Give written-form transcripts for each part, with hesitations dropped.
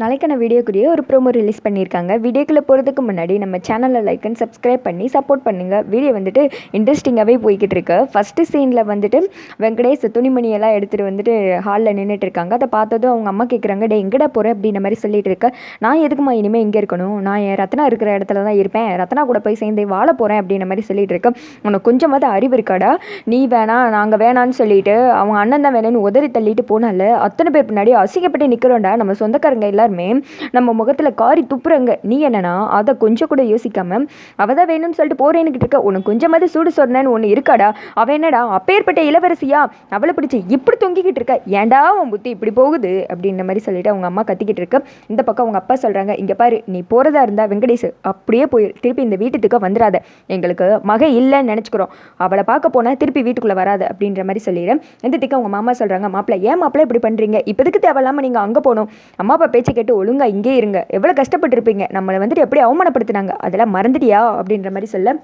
நாளைக்கான வீடியோக்குரிய ஒரு promo release பண்ணியிருக்காங்க. வீடியோக்குள்ளே போகிறதுக்கு முன்னாடி நம்ம சேனலை லைக் அண்ட் சப்ஸ்கிரைப் பண்ணி சப்போர்ட் பண்ணுங்கள். வீடியோ வந்துட்டு இன்ட்ரெஸ்டிங்காகவே போய்கிட்டு இருக்கு. ஃபஸ்ட்டு சீனில் வந்துட்டு வெங்கடேஷ் துணிமணியெல்லாம் எடுத்துகிட்டு வந்துட்டு ஹாலில் நின்றுட்டு இருக்காங்க. அதை பார்த்ததும் அவங்க அம்மா கேட்குறாங்க, டே எங்கடா போகிறேன் அப்படின்ற மாதிரி சொல்லிட்டு இருக்க. நான் எதுக்குமா இனிமேல் இங்கே இருக்கணும், நான் என் ரத்னா இருக்கிற இடத்துல தான் இருப்பேன், ரத்னா கூட போய் சேர்ந்து வாழ போகிறேன் அப்படின்ற மாதிரி சொல்லிட்டு இருக்கேன். உனக்கு கொஞ்சமாவது அறிவு இருக்காடா, நீ வேணாம் நாங்கள் வேணான்னு சொல்லிட்டு அவங்க அண்ணன் தான் வேணும்னு உதறி தள்ளிட்டு போனால அத்தனை பேர் பின்னாடி அசிங்கப்பட்டு நிற்கிறோண்டா. நம்ம சொந்தக்காரங்க எல்லாம் நம்ம முகத்துல காரி துப்புறங்க. நீ என்னன்னா அதை கொஞ்சம் கூட யோசிக்காம அவதான் வேணும்னு சொல்லிட்டு போறேன்னு இருக்க. உனக்கு கொஞ்சமாவது சூடு சொன்னேன்னு ஒண்ணு இருக்காடா. அவ என்னடா அப்பேற்பட்ட இளவரசியா, அவளை பிடிச்சி இப்படி தொங்கிக்கிட்டு இருக்க, ஏண்டா உன் புத்தி இப்படி போகுது அப்படின்ற மாதிரி சொல்லிட்டு அவங்க அம்மா கத்திக்கிட்டு இருக்க. இந்த பக்கம் அவங்க அப்பா சொல்றாங்க, இங்க பாரு, நீ போறதா இருந்தா வெங்கடேஷ் அப்படியே போய் திருப்பி இந்த வீட்டுக்கு வந்துடாத, எங்களுக்கு மகை இல்லைன்னு நினைச்சுக்கிறோம், அவளை பார்க்க போனா திருப்பி வீட்டுக்குள்ள வராது அப்படின்ற மாதிரி சொல்லிடுறேன். இந்த திக்க அவங்க மாமா சொல்றாங்க, மாப்பிள்ள ஏன் மாப்பிள்ள இப்படி பண்றீங்க, இப்போதுக்கு தேவையில்லாம நீங்க அங்க போகணும், அம்மா அப்பா பேச்சு கேட்டு ஒழுங்கா இங்கே இருங்க, எவ்வளோ கஷ்டப்பட்டுருப்பீங்க, நம்மளை வந்துட்டு எப்படி அவமானப்படுத்தினாங்க அதெல்லாம் மறந்துட்டியா அப்படின்ற மாதிரி சொல்ல,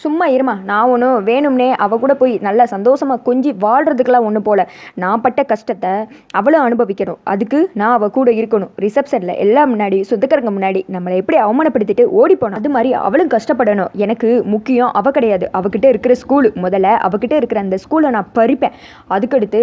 சும்மா இருமா, நான் ஒன்றும் வேணும்னே அவள் கூட போய் நல்லா சந்தோஷமாக கொஞ்சி வாழ்கிறதுக்கெலாம் ஒன்று போல, நான் பட்ட கஷ்டத்தை அவளும் அனுபவிக்கணும், அதுக்கு நான் அவள் கூட இருக்கணும், ரிசப்ஷனில் எல்லாம் முன்னாடி சொத்துக்காரங்க முன்னாடி நம்மளை எப்படி அவமானப்படுத்திட்டு ஓடி போனோம், அது மாதிரி அவளும் கஷ்டப்படணும். எனக்கு முக்கியம் அவள் கிடையாது, அவகிட்ட இருக்கிற ஸ்கூலு, முதல்ல அவகிட்ட இருக்கிற அந்த ஸ்கூலை நான் பறிப்பேன், அதுக்கடுத்து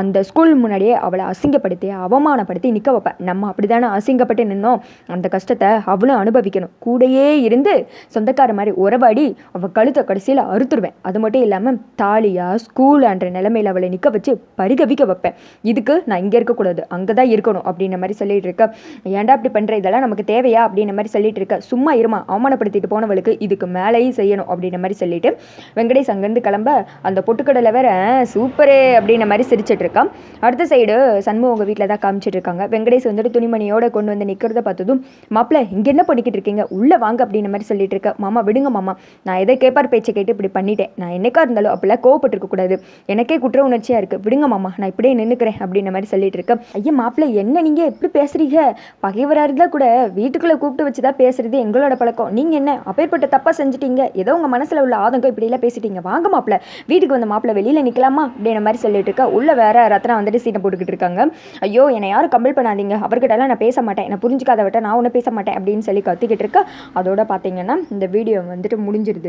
அந்த ஸ்கூல் முன்னாடியே அவளை அசிங்கப்படுத்தி அவமானப்படுத்தி நிற்க வைப்பேன். நம்ம அப்படி தானே அசிங்கப்பட்டு நின்னோம், அந்த கஷ்டத்தை அவளும் அனுபவிக்கணும், கூடையே இருந்து சொந்தக்கார மாதிரி உறவாடி அவள் கழுத்தை கடைசியில் அறுத்துருவேன். அது மட்டும் இல்லாமல் தாலியா ஸ்கூலான்ற நிலைமையில் அவளை நிற்க வச்சு பரிகவிக்க வைப்பேன். இதுக்கு நான் இங்கே இருக்கக்கூடாது, அங்கே தான் இருக்கணும் அப்படின்ற மாதிரி சொல்லிட்டு இருக்க. ஏன்டா அப்படி பண்ணுற, இதெல்லாம் நமக்கு தேவையா அப்படின்ற மாதிரி சொல்லிட்டு இருக்க. சும்மா இருமா, அவமானப்படுத்திட்டு போனவளுக்கு இதுக்கு மேலேயும் செய்யணும் அப்படின்ற மாதிரி சொல்லிட்டு வெங்கடேஷ் அங்கேருந்து கிளம்ப அந்த பொட்டுக்கடலை வேற சூப்பரே அப்படின்ற மாதிரி சிரிச்சிட்டு இருக்கான். அடுத்த சைடு சண்முகம் உங்கள் வீட்டில் தான் காமிச்சிட்டு இருக்காங்க. வெங்கடேஷ் வந்துட்டு துணிமணியோட கொண்டு வந்து நிற்கிறத பார்த்ததும், மாப்பிள்ள இங்கே என்ன பண்ணிக்கிட்டு இருக்கீங்க, உள்ளே வாங்க அப்படின்ற மாதிரி சொல்லிட்டு இருக்க. மாமா விடுங்க மாமா, நான் எதை கேட்பார் பேச்சை கேட்டு இப்படி பண்ணிட்டேன், நான் என்னைக்கா இருந்தாலும் அப்படிலாம் கோவப்பட்டிருக்கக்கூடாது, எனக்கே குற்ற உணர்ச்சியாக இருக்குது, விடுங்க மாமா நான் இப்படியே நின்றுக்கிறேன் அப்படின்ற மாதிரி சொல்லிட்டு இருக்கேன். ஐயா மாப்பிள்ளை என்ன நீங்கள் எப்படி பேசுகிறீங்க, பகைவராக இருந்தால் கூட வீட்டுக்குள்ளே கூப்பிட்டு வச்சு தான் பேசுகிறது எங்களோட பழக்கம், நீங்கள் என்ன அப்பேற்பட்ட தப்பாக செஞ்சுட்டீங்க, ஏதோ உங்கள் மனசில் உள்ள ஆதங்கம் இப்படிலாம் பேசிட்டீங்க, வாங்க மாப்பிள்ளை வீட்டுக்கு வந்த மாப்பிள்ளை வெளியில் நிற்கலாமா அப்படின்ற மாதிரி சொல்லிட்டு இருக்கா. உள்ள வேற ரத்னா வந்துட்டு சீனை போட்டுக்கிட்டு இருக்காங்க. ஐயோ என்னை யாரும் கம்பல் பண்ணாதீங்க, அவர்கிட்டலாம் நான் பேச மாட்டேன், நான் புரிஞ்சுக்காத விட்ட நான் ஒன்றும் பேச மாட்டேன் அப்படின்னு சொல்லி கத்திக்கிட்டு இருக்கா. அதோட பார்த்தீங்கன்னா இந்த வீடியோ வந்துட்டு முடிஞ்சிருது.